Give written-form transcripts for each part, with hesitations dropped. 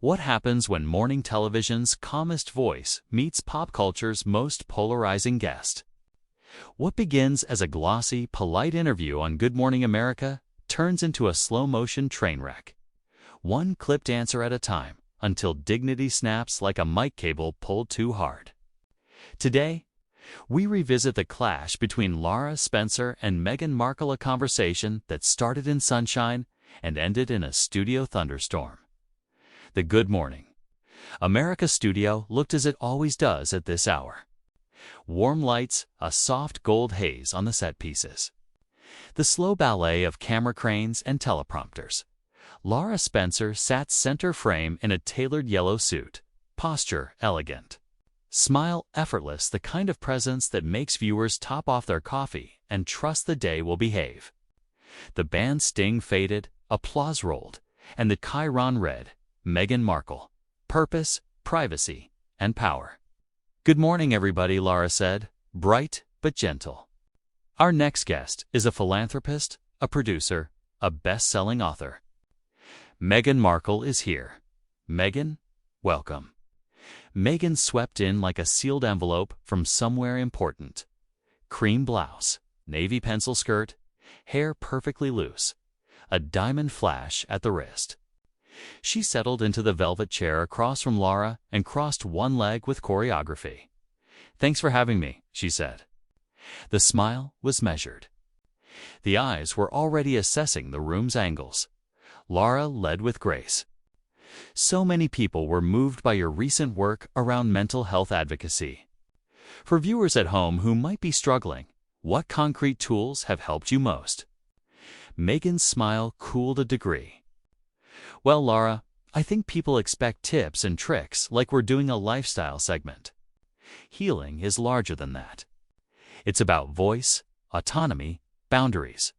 What happens when morning television's calmest voice meets pop culture's most polarizing guest? What begins as a glossy, polite interview on Good Morning America turns into a slow-motion train wreck. One clipped answer at a time, until dignity snaps like a mic cable pulled too hard. Today, we revisit the clash between Lara Spencer and Meghan Markle, a conversation that started in sunshine and ended in a studio thunderstorm. The Good Morning America studio looked as it always does at this hour. Warm lights, a soft gold haze on the set pieces. The slow ballet of camera cranes and teleprompters. Lara Spencer sat center frame in a tailored yellow suit, posture elegant. Smile effortless, the kind of presence that makes viewers top off their coffee and trust the day will behave. The band's sting faded, applause rolled, and the chyron read, Meghan Markle, purpose, privacy, and power. "Good morning, everybody," Lara said, bright but gentle. "Our next guest is a philanthropist, a producer, a best-selling author. Meghan Markle is here. Meghan, welcome." Meghan swept in like a sealed envelope from somewhere important. Cream blouse, navy pencil skirt, hair perfectly loose, a diamond flash at the wrist. She settled into the velvet chair across from Lara and crossed one leg with choreography. "Thanks for having me," she said. The smile was measured. The eyes were already assessing the room's angles. Lara led with grace. "So many people were moved by your recent work around mental health advocacy. For viewers at home who might be struggling, what concrete tools have helped you most?" Meghan's smile cooled a degree. "Well, Lara, I think people expect tips and tricks like we're doing a lifestyle segment. Healing is larger than that. It's about voice, autonomy, boundaries."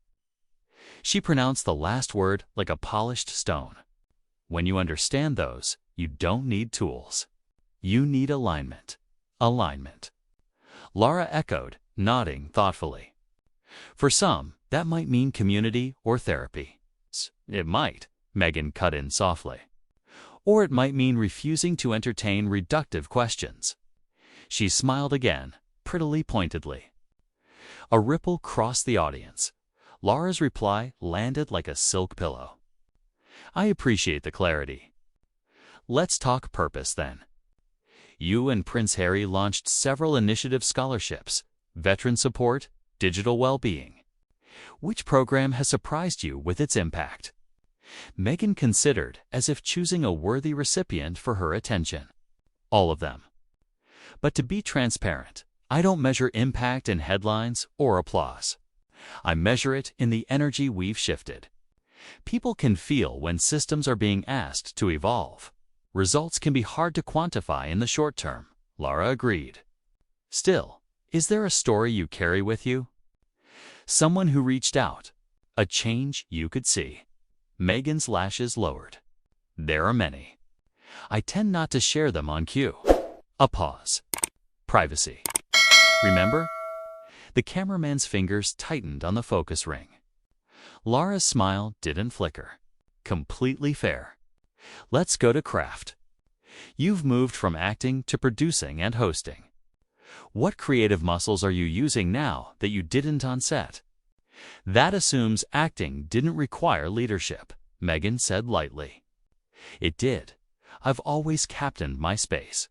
She pronounced the last word like a polished stone. When you understand those, you don't need tools. You need alignment. Alignment. Lara echoed, nodding thoughtfully. "For some, that might mean community or therapy." "It might," Meghan cut in softly. "Or it might mean refusing to entertain reductive questions." She smiled again, prettily pointedly. A ripple crossed the audience. Lara's reply landed like a silk pillow. "I appreciate the clarity. Let's talk purpose then. You and Prince Harry launched several initiative scholarships, veteran support, digital well-being. Which program has surprised you with its impact?" Meghan considered, as if choosing a worthy recipient for her attention. "All of them. But to be transparent, I don't measure impact in headlines or applause. I measure it in the energy we've shifted. People can feel when systems are being asked to evolve. Results can be hard to quantify in the short term," Lara agreed. "Still, is there a story you carry with you? Someone who reached out, a change you could see?" Meghan's lashes lowered. "There are many. I tend not to share them on cue." A pause. Privacy. "Remember?" The cameraman's fingers tightened on the focus ring. Lara's smile didn't flicker. "Completely fair. Let's go to craft. You've moved from acting to producing and hosting. What creative muscles are you using now that you didn't on set?" "That assumes acting didn't require leadership," Meghan said lightly. "It did. I've always captained my space.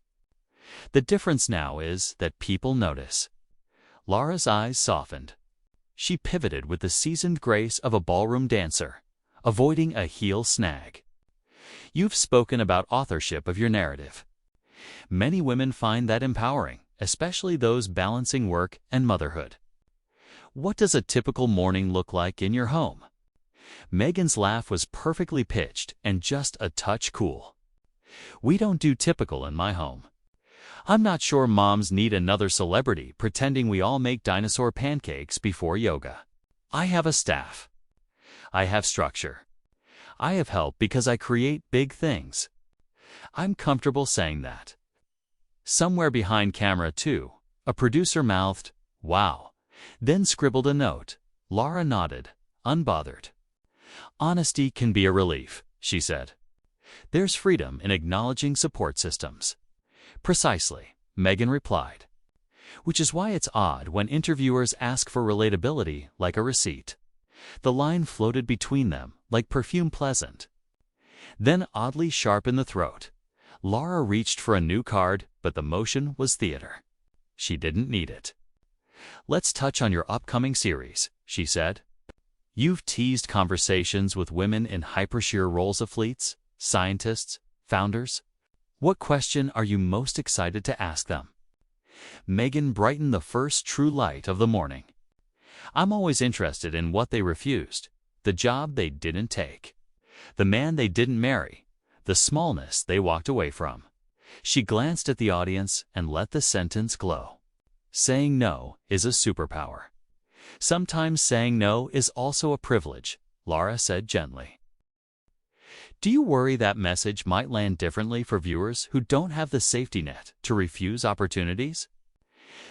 The difference now is that people notice." Lara's eyes softened. She pivoted with the seasoned grace of a ballroom dancer, avoiding a heel snag. "You've spoken about authorship of your narrative. Many women find that empowering, especially those balancing work and motherhood. What does a typical morning look like in your home?" Meghan's laugh was perfectly pitched and just a touch cool. "We don't do typical in my home. I'm not sure moms need another celebrity pretending we all make dinosaur pancakes before yoga. I have a staff. I have structure. I have help because I create big things. I'm comfortable saying that." Somewhere behind camera, too, a producer mouthed, "Wow," then scribbled a note. Lara nodded, unbothered. "Honesty can be a relief," she said. There's freedom in acknowledging support systems. Precisely, Meghan replied. Which is why it's odd when interviewers ask for relatability like a receipt. The line floated between them like perfume pleasant. Then oddly sharp in the throat. Lara reached for a new card, but the motion was theater. She didn't need it. Let's touch on your upcoming series, she said. You've teased conversations with women in hypersheer roles of fleets, scientists, founders. What question are you most excited to ask them? Meghan brightened the first true light of the morning. I'm always interested in what they refused, the job they didn't take, the man they didn't marry, the smallness they walked away from. She glanced at the audience and let the sentence glow. Saying no is a superpower. Sometimes saying no is also a privilege, Lara said gently. Do you worry that message might land differently for viewers who don't have the safety net to refuse opportunities?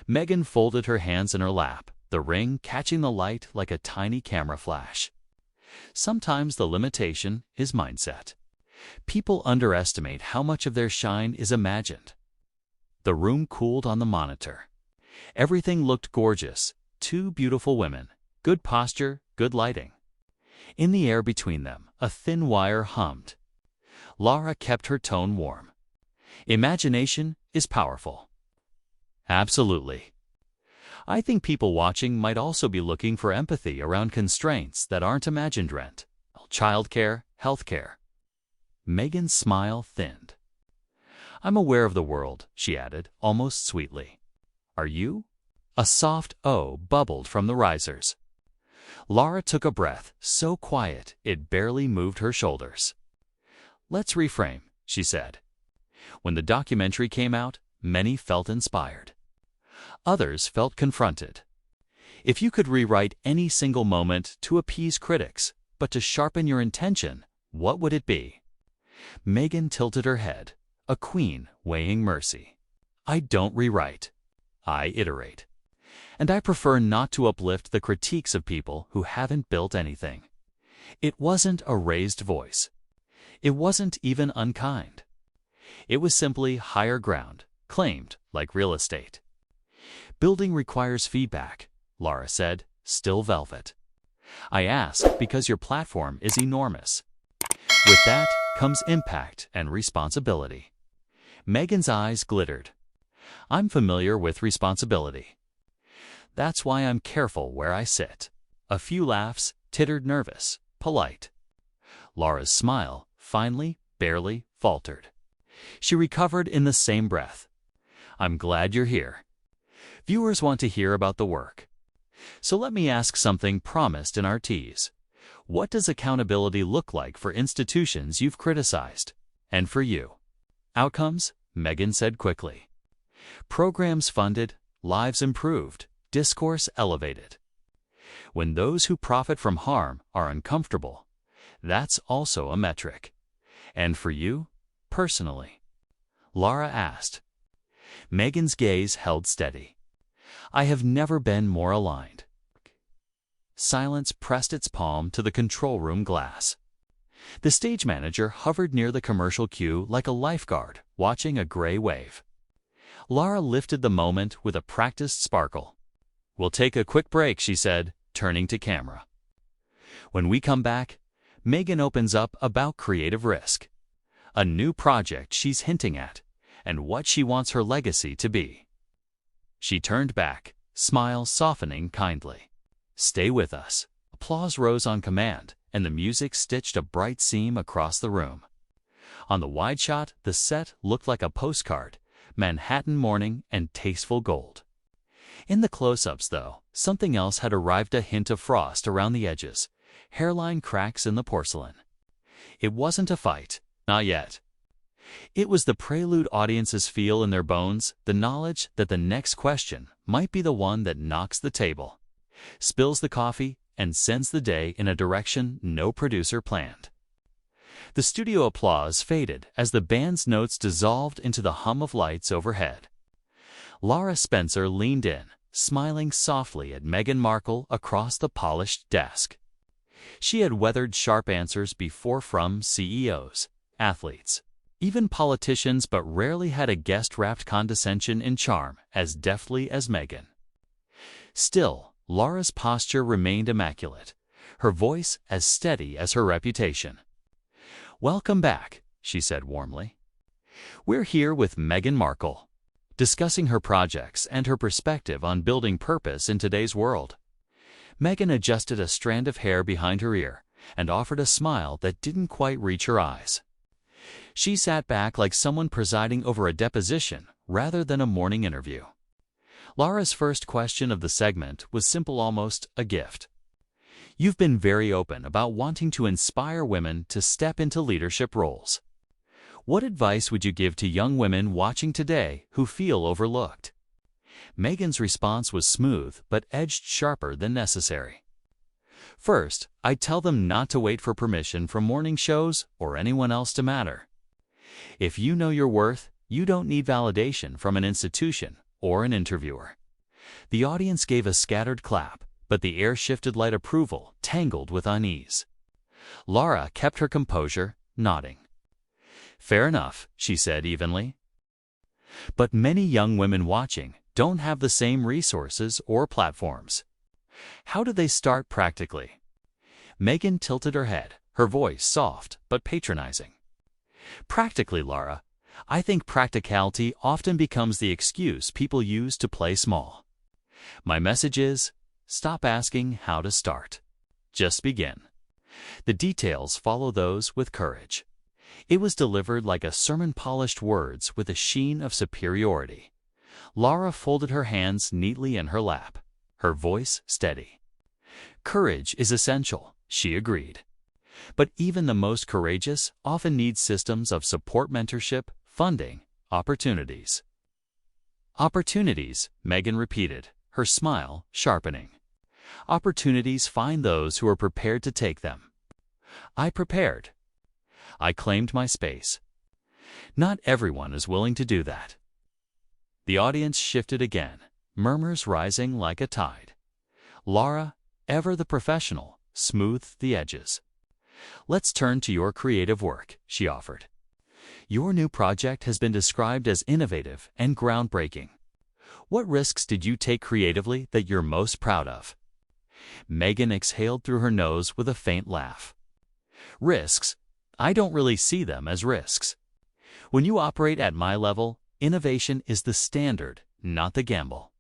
Meghan folded her hands in her lap, the ring catching the light like a tiny camera flash. Sometimes the limitation is mindset. People underestimate how much of their shine is imagined. The room cooled on the monitor. Everything looked gorgeous. Two beautiful women, good posture, good lighting. In the air between them, a thin wire hummed. Lara kept her tone warm. Imagination is powerful. Absolutely. I think people watching might also be looking for empathy around constraints that aren't imagined: rent, childcare, healthcare. Meghan's smile thinned. I'm aware of the world, she added, almost sweetly. Are you? A soft "oh" bubbled from the risers. Lara took a breath, so quiet it barely moved her shoulders. Let's reframe, she said. When the documentary came out, many felt inspired. Others felt confronted. If you could rewrite any single moment to appease critics, but to sharpen your intention, what would it be? Meghan tilted her head, a queen weighing mercy. I don't rewrite. I iterate. And I prefer not to uplift the critiques of people who haven't built anything. It wasn't a raised voice. It wasn't even unkind. It was simply higher ground, claimed like real estate. Building requires feedback, Lara said, still velvet. I ask because your platform is enormous. With that comes impact and responsibility. Meghan's eyes glittered. I'm familiar with responsibility. That's why I'm careful where I sit. A few laughs, tittered nervous, polite. Lara's smile, finally, barely, faltered. She recovered in the same breath. I'm glad you're here. Viewers want to hear about the work. So let me ask something promised in our tease. What does accountability look like for institutions you've criticized? And for you? Outcomes? Meghan said quickly. Programs funded, lives improved, discourse elevated. When those who profit from harm are uncomfortable, that's also a metric. And for you, personally? Lara asked. Meghan's gaze held steady. I have never been more aligned. Silence pressed its palm to the control room glass. The stage manager hovered near the commercial cue like a lifeguard watching a gray wave. Lara lifted the moment with a practiced sparkle. We'll take a quick break, she said, turning to camera. When we come back, Meghan opens up about creative risk, a new project she's hinting at, and what she wants her legacy to be. She turned back, smile softening kindly. Stay with us. Applause rose on command, and the music stitched a bright seam across the room. On the wide shot, the set looked like a postcard, Manhattan morning and tasteful gold. In the close-ups, though, something else had arrived, a hint of frost around the edges, hairline cracks in the porcelain. It wasn't a fight, not yet. It was the prelude audiences feel in their bones, the knowledge that the next question might be the one that knocks the table, spills the coffee, and sends the day in a direction no producer planned. The studio applause faded as the band's notes dissolved into the hum of lights overhead. Lara Spencer leaned in, smiling softly at Meghan Markle across the polished desk. She had weathered sharp answers before from CEOs, athletes, even politicians, but rarely had a guest wrapped condescension in charm as deftly as Meghan. Still, Lara's posture remained immaculate, her voice as steady as her reputation. "Welcome back," she said warmly. "We're here with Meghan Markle, discussing her projects and her perspective on building purpose in today's world." Meghan adjusted a strand of hair behind her ear and offered a smile that didn't quite reach her eyes. She sat back like someone presiding over a deposition rather than a morning interview. Lara's first question of the segment was simple, almost a gift. "You've been very open about wanting to inspire women to step into leadership roles. What advice would you give to young women watching today who feel overlooked?" Meghan's response was smooth but edged sharper than necessary. "First, I'd tell them not to wait for permission from morning shows or anyone else to matter. If you know your worth, you don't need validation from an institution or an interviewer." The audience gave a scattered clap, but the air shifted light approval, tangled with unease. Lara kept her composure, nodding. "Fair enough," she said evenly. "But many young women watching don't have the same resources or platforms. How do they start practically?" Meghan tilted her head, her voice soft but patronizing. "Practically, Lara, I think practicality often becomes the excuse people use to play small. My message is, stop asking how to start. Just begin. The details follow those with courage." It was delivered like a sermon, polished words with a sheen of superiority. Lara folded her hands neatly in her lap, her voice steady. "Courage is essential," she agreed. "But even the most courageous often need systems of support, mentorship, funding, opportunities." "Opportunities," Meghan repeated, her smile sharpening. "Opportunities find those who are prepared to take them. I prepared. I claimed my space. Not everyone is willing to do that." The audience shifted again, murmurs rising like a tide. Lara, ever the professional, smoothed the edges. "Let's turn to your creative work," she offered. "Your new project has been described as innovative and groundbreaking. What risks did you take creatively that you're most proud of?" Meghan exhaled through her nose with a faint laugh. "Risks? I don't really see them as risks. When you operate at my level, innovation is the standard, not the gamble.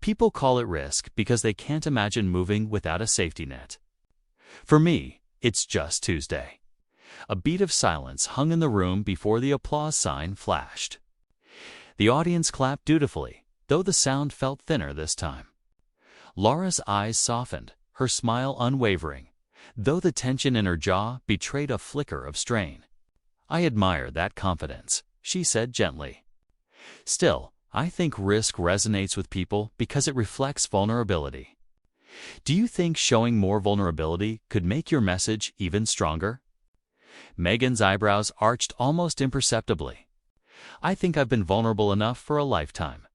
People call it risk because they can't imagine moving without a safety net. For me, it's just Tuesday." A beat of silence hung in the room before the applause sign flashed. The audience clapped dutifully, though the sound felt thinner this time. Lara's eyes softened, her smile unwavering, though the tension in her jaw betrayed a flicker of strain. "I admire that confidence," she said gently. "Still, I think risk resonates with people because it reflects vulnerability. Do you think showing more vulnerability could make your message even stronger?" Meghan's eyebrows arched almost imperceptibly. "I think I've been vulnerable enough for a lifetime.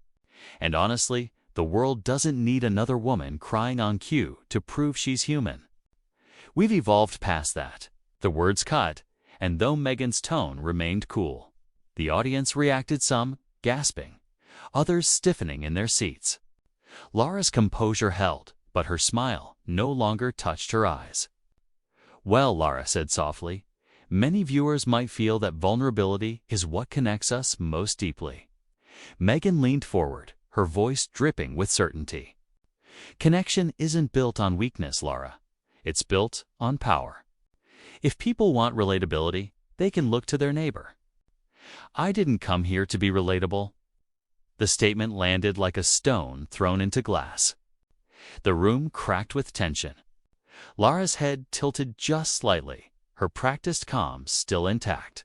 And honestly, the world doesn't need another woman crying on cue to prove she's human. We've evolved past that." The words cut, and though Meghan's tone remained cool, the audience reacted, some gasping, others stiffening in their seats. Lara's composure held, but her smile no longer touched her eyes. "Well," Lara said softly, "many viewers might feel that vulnerability is what connects us most deeply." Meghan leaned forward, her voice dripping with certainty. "Connection isn't built on weakness, Lara. It's built on power. If people want relatability, they can look to their neighbor. I didn't come here to be relatable." The statement landed like a stone thrown into glass. The room cracked with tension. Lara's head tilted just slightly, her practiced calm still intact.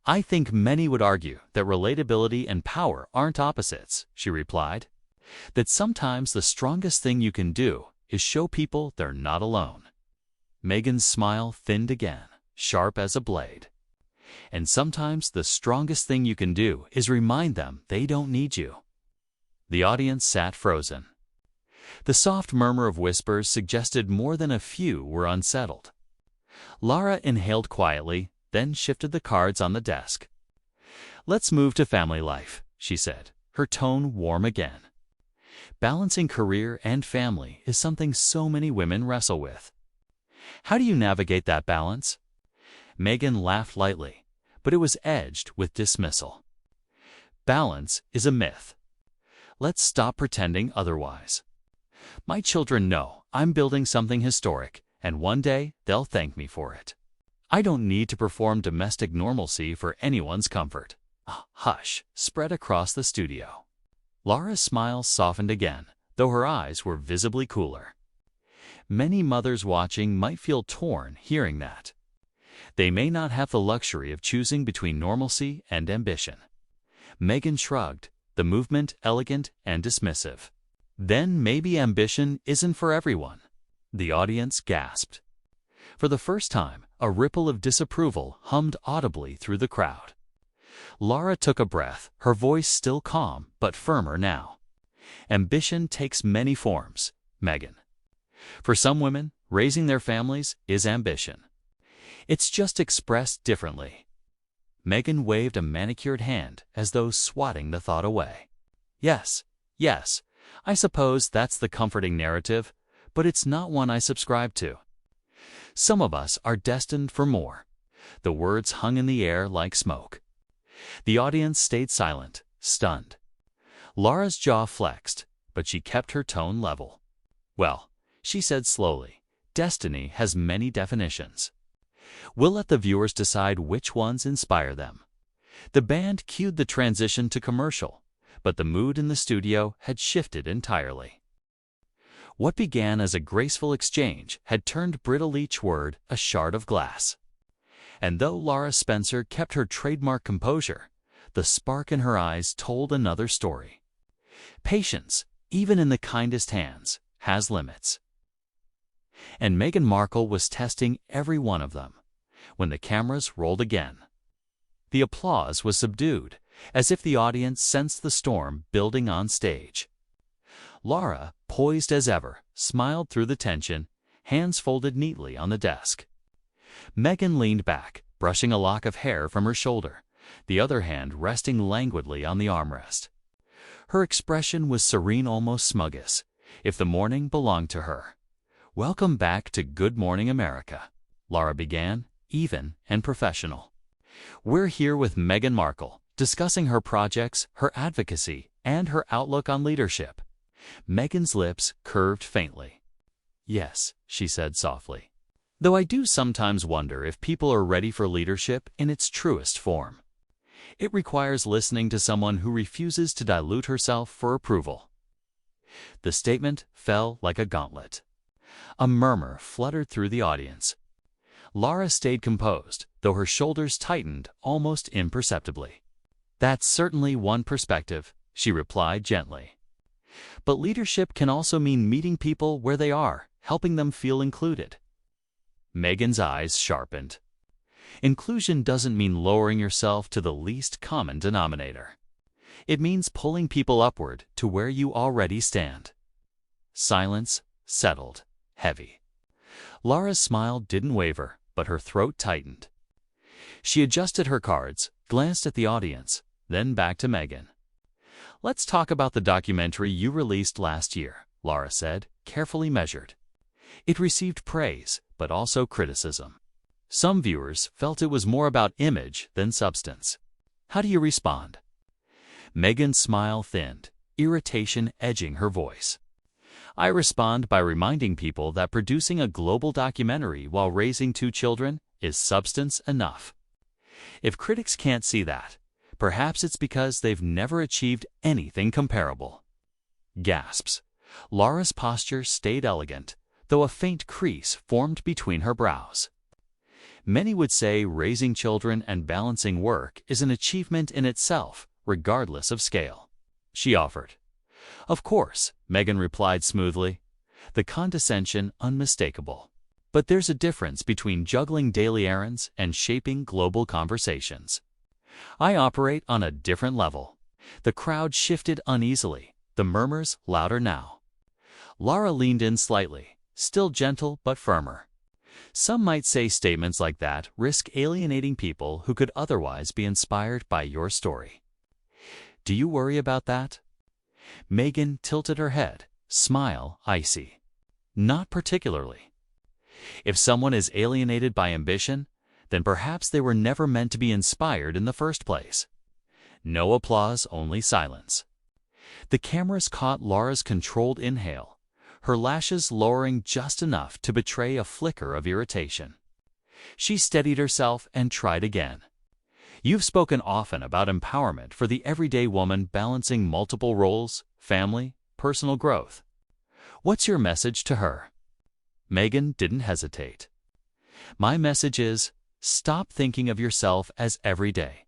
"I think many would argue that relatability and power aren't opposites," she replied. "That sometimes the strongest thing you can do is show people they're not alone." Meghan's smile thinned again, sharp as a blade. "And sometimes the strongest thing you can do is remind them they don't need you." The audience sat frozen. The soft murmur of whispers suggested more than a few were unsettled. Lara inhaled quietly, then shifted the cards on the desk. "Let's move to family life," she said, her tone warm again. Balancing career and family is something so many women wrestle with. How do you navigate that balance? Meghan laughed lightly, but it was edged with dismissal. Balance is a myth. Let's stop pretending otherwise. My children know I'm building something historic, and one day they'll thank me for it. I don't need to perform domestic normalcy for anyone's comfort. A hush spread across the studio. Lara's smile softened again, though her eyes were visibly cooler. Many mothers watching might feel torn hearing that. They may not have the luxury of choosing between normalcy and ambition. Meghan shrugged, the movement elegant and dismissive. Then maybe ambition isn't for everyone. The audience gasped. For the first time, a ripple of disapproval hummed audibly through the crowd. Lara took a breath, her voice still calm but firmer now. Ambition takes many forms, Meghan. For some women, raising their families is ambition. It's just expressed differently. Meghan waved a manicured hand as though swatting the thought away. Yes, I suppose that's the comforting narrative, but it's not one I subscribe to. Some of us are destined for more. The words hung in the air like smoke. The audience stayed silent, stunned. Lara's jaw flexed, but she kept her tone level. "Well," she said slowly, "destiny has many definitions. We'll let the viewers decide which ones inspire them." The band cued the transition to commercial, but the mood in the studio had shifted entirely. What began as a graceful exchange had turned brittle, each word a shard of glass. And though Lara Spencer kept her trademark composure, the spark in her eyes told another story. Patience, even in the kindest hands, has limits. And Meghan Markle was testing every one of them when the cameras rolled again. The applause was subdued, as if the audience sensed the storm building on stage. Lara, poised as ever, smiled through the tension, hands folded neatly on the desk. Meghan leaned back, brushing a lock of hair from her shoulder, the other hand resting languidly on the armrest. Her expression was serene, almost smuggish, if the morning belonged to her. "Welcome back to Good Morning America," Lara began, even and professional. "We're here with Meghan Markle, discussing her projects, her advocacy, and her outlook on leadership." Meghan's lips curved faintly. "Yes," she said softly. "Though I do sometimes wonder if people are ready for leadership in its truest form. It requires listening to someone who refuses to dilute herself for approval." The statement fell like a gauntlet. A murmur fluttered through the audience. Lara stayed composed, though her shoulders tightened almost imperceptibly. "That's certainly one perspective," she replied gently. "But leadership can also mean meeting people where they are, helping them feel included." Meghan's eyes sharpened. Inclusion doesn't mean lowering yourself to the least common denominator. It means pulling people upward to where you already stand. Silence settled, heavy. Lara's smile didn't waver, but her throat tightened. She adjusted her cards, glanced at the audience, then back to Meghan. "Let's talk about the documentary you released last year," Lara said, carefully measured. "It received praise, but also criticism. Some viewers felt it was more about image than substance. How do you respond?" Meghan's smile thinned, irritation edging her voice. "I respond by reminding people that producing a global documentary while raising 2 children is substance enough. If critics can't see that, perhaps it's because they've never achieved anything comparable." Gasps. Lara's posture stayed elegant, though a faint crease formed between her brows. "Many would say raising children and balancing work is an achievement in itself, regardless of scale," she offered. "Of course," Meghan replied smoothly, the condescension unmistakable. "But there's a difference between juggling daily errands and shaping global conversations. I operate on a different level." The crowd shifted uneasily, the murmurs louder now. Lara leaned in slightly, still gentle but firmer. Some might say statements like that risk alienating people who could otherwise be inspired by your story. Do you worry about that? Meghan tilted her head, smile icy. Not particularly. If someone is alienated by ambition, then perhaps they were never meant to be inspired in the first place. No applause, only silence. The cameras caught Lara's controlled inhale, her lashes lowering just enough to betray a flicker of irritation. She steadied herself and tried again. You've spoken often about empowerment for the everyday woman balancing multiple roles, family, personal growth. What's your message to her? Meghan didn't hesitate. My message is, stop thinking of yourself as everyday.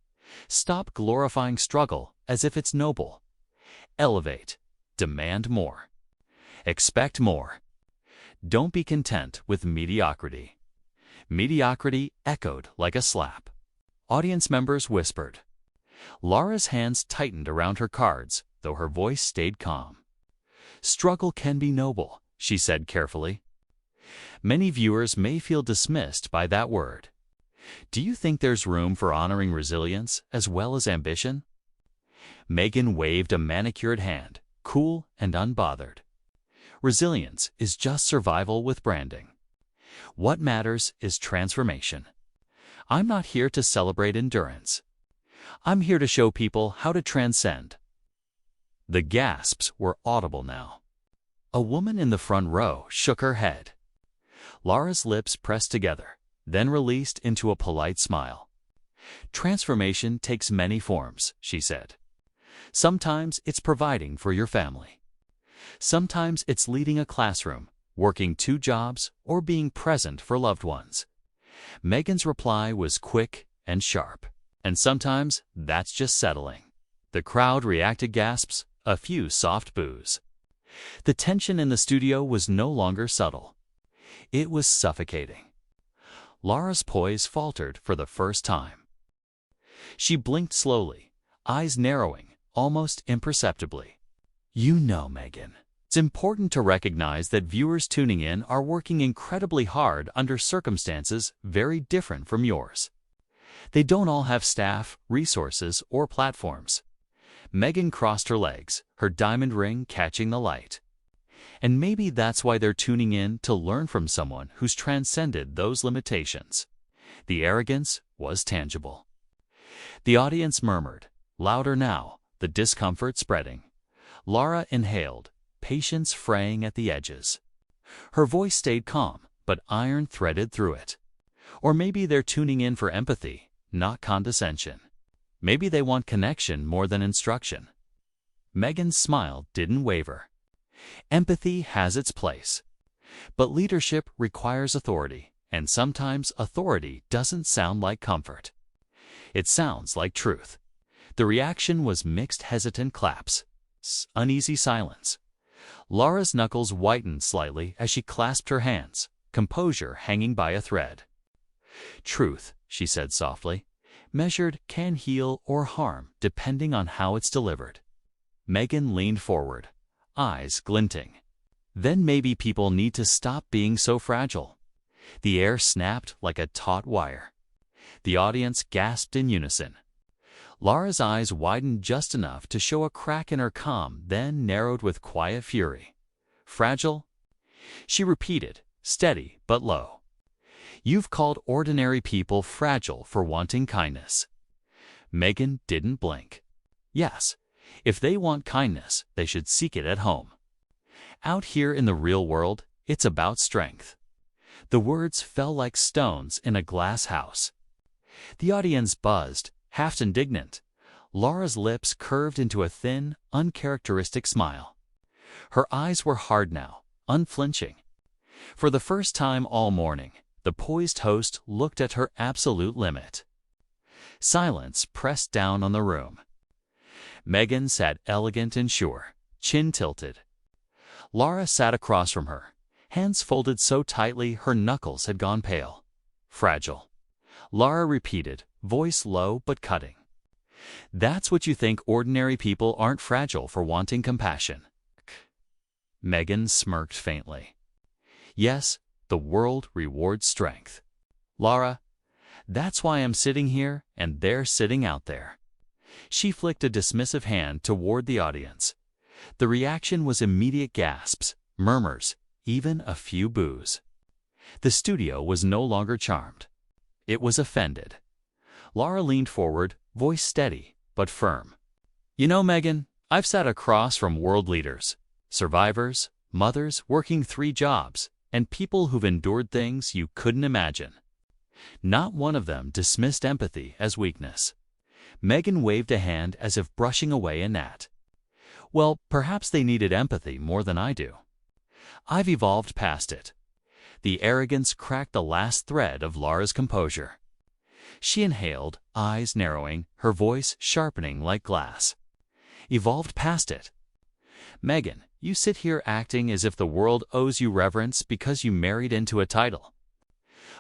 Stop glorifying struggle as if it's noble. Elevate. Demand more. Expect more. Don't be content with mediocrity. Mediocrity echoed like a slap. Audience members whispered. Lara's hands tightened around her cards, though her voice stayed calm. Struggle can be noble, she said carefully. Many viewers may feel dismissed by that word. Do you think there's room for honoring resilience as well as ambition? Meghan waved a manicured hand, cool and unbothered. Resilience is just survival with branding. What matters is transformation. I'm not here to celebrate endurance. I'm here to show people how to transcend. The gasps were audible now. A woman in the front row shook her head. Lara's lips pressed together, then released into a polite smile. Transformation takes many forms, she said. Sometimes it's providing for your family. Sometimes it's leading a classroom, working 2 jobs, or being present for loved ones. Meghan's reply was quick and sharp, and sometimes that's just settling. The crowd reacted gasps, a few soft boos. The tension in the studio was no longer subtle. It was suffocating. Lara's poise faltered for the first time. She blinked slowly, eyes narrowing, almost imperceptibly. You know, Meghan, it's important to recognize that viewers tuning in are working incredibly hard under circumstances very different from yours. They don't all have staff, resources, or platforms. Meghan crossed her legs, her diamond ring catching the light. And maybe that's why they're tuning in to learn from someone who's transcended those limitations. The arrogance was tangible. The audience murmured, louder now, the discomfort spreading. Lara inhaled, patience fraying at the edges. Her voice stayed calm, but iron threaded through it. Or maybe they're tuning in for empathy, not condescension. Maybe they want connection more than instruction. Meghan's smile didn't waver. Empathy has its place. But leadership requires authority, and sometimes authority doesn't sound like comfort. It sounds like truth. The reaction was mixed hesitant claps. Uneasy silence. Lara's knuckles whitened slightly as she clasped her hands, composure hanging by a thread. Truth, she said softly, measured can heal or harm depending on how it's delivered. Meghan leaned forward, eyes glinting. Then maybe people need to stop being so fragile. The air snapped like a taut wire. The audience gasped in unison. Lara's eyes widened just enough to show a crack in her calm, then narrowed with quiet fury. Fragile? She repeated, steady but low. You've called ordinary people fragile for wanting kindness. Meghan didn't blink. Yes, if they want kindness, they should seek it at home. Out here in the real world, it's about strength. The words fell like stones in a glass house. The audience buzzed, half indignant. Lara's lips curved into a thin, uncharacteristic smile. Her eyes were hard now, unflinching. For the first time all morning, the poised host looked at her absolute limit. Silence pressed down on the room. Meghan sat elegant and sure, chin tilted. Lara sat across from her, hands folded so tightly her knuckles had gone pale. Fragile. Lara repeated, voice low but cutting. That's what you think ordinary people aren't fragile for wanting compassion. Meghan smirked faintly. Yes, the world rewards strength. Lara, that's why I'm sitting here and they're sitting out there. She flicked a dismissive hand toward the audience. The reaction was immediate gasps, murmurs, even a few boos. The studio was no longer charmed. It was offended. Lara leaned forward, voice steady but firm. You know, Meghan, I've sat across from world leaders, survivors, mothers working 3 jobs, and people who've endured things you couldn't imagine. Not one of them dismissed empathy as weakness. Meghan waved a hand as if brushing away a gnat. Well, perhaps they needed empathy more than I do. I've evolved past it. The arrogance cracked the last thread of Lara's composure. She inhaled, eyes narrowing, her voice sharpening like glass. Evolved past it. Meghan, you sit here acting as if the world owes you reverence because you married into a title.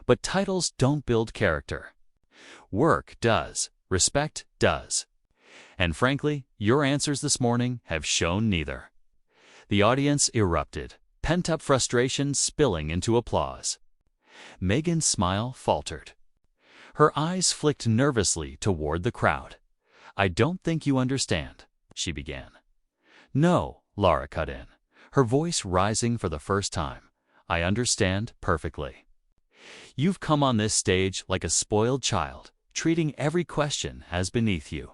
But titles don't build character. Work does. Respect does. And frankly, your answers this morning have shown neither. The audience erupted, pent-up frustration spilling into applause. Meghan's smile faltered. Her eyes flicked nervously toward the crowd. I don't think you understand, she began. No, Lara cut in, her voice rising for the first time. I understand perfectly. You've come on this stage like a spoiled child, treating every question as beneath you.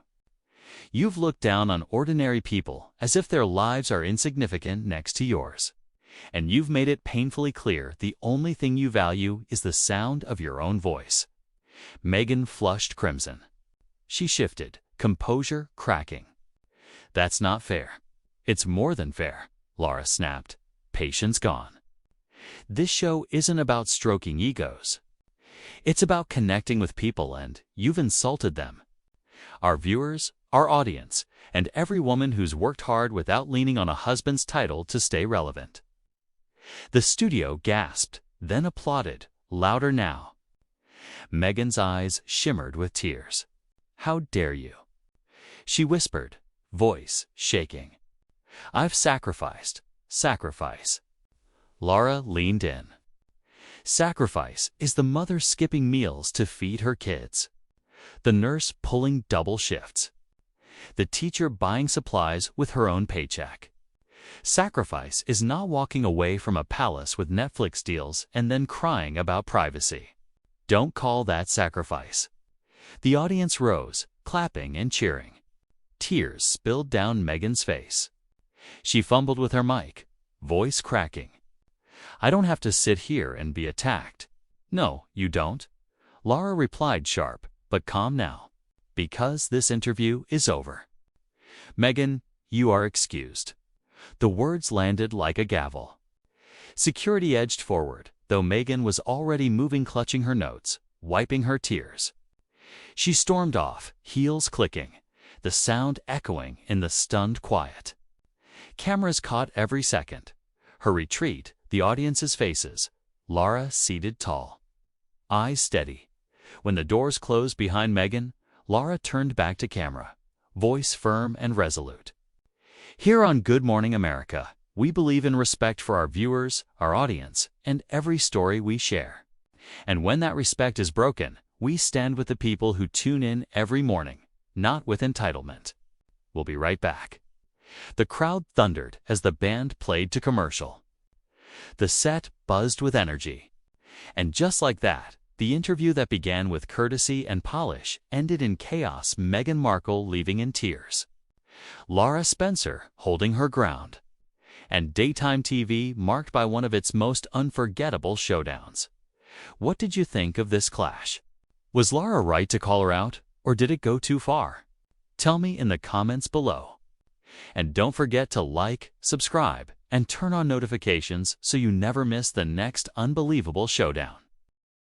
You've looked down on ordinary people as if their lives are insignificant next to yours. And you've made it painfully clear the only thing you value is the sound of your own voice. Meghan flushed crimson. She shifted, composure cracking. That's not fair. It's more than fair, Lara snapped, patience gone. This show isn't about stroking egos. It's about connecting with people, and you've insulted them. Our viewers, our audience, and every woman who's worked hard without leaning on a husband's title to stay relevant. The studio gasped, then applauded, louder now. Meghan's eyes shimmered with tears. How dare you? She whispered, voice shaking. I've sacrificed. Sacrifice. Lara leaned in. Sacrifice is the mother skipping meals to feed her kids, the nurse pulling double shifts, the teacher buying supplies with her own paycheck. Sacrifice is not walking away from a palace with Netflix deals and then crying about privacy. Don't call that sacrifice. The audience rose, clapping and cheering. Tears spilled down Meghan's face. She fumbled with her mic, voice cracking. I don't have to sit here and be attacked. No, you don't. Lara replied sharp, but calm now. Because this interview is over. Meghan, you are excused. The words landed like a gavel. Security edged forward, though Meghan was already moving, clutching her notes, wiping her tears. She stormed off, heels clicking, the sound echoing in the stunned quiet. Cameras caught every second. Her retreat, the audience's faces, Lara seated tall, eyes steady. When the doors closed behind Meghan, Lara turned back to camera, voice firm and resolute. Here on Good Morning America, we believe in respect for our viewers, our audience, and every story we share. And when that respect is broken, we stand with the people who tune in every morning, not with entitlement. We'll be right back. The crowd thundered as the band played to commercial. The set buzzed with energy. And just like that, the interview that began with courtesy and polish ended in chaos, Meghan Markle leaving in tears, Lara Spencer holding her ground, and daytime TV marked by one of its most unforgettable showdowns. What did you think of this clash? Was Lara right to call her out, or did it go too far? Tell me in the comments below. And don't forget to like, subscribe, and turn on notifications so you never miss the next unbelievable showdown.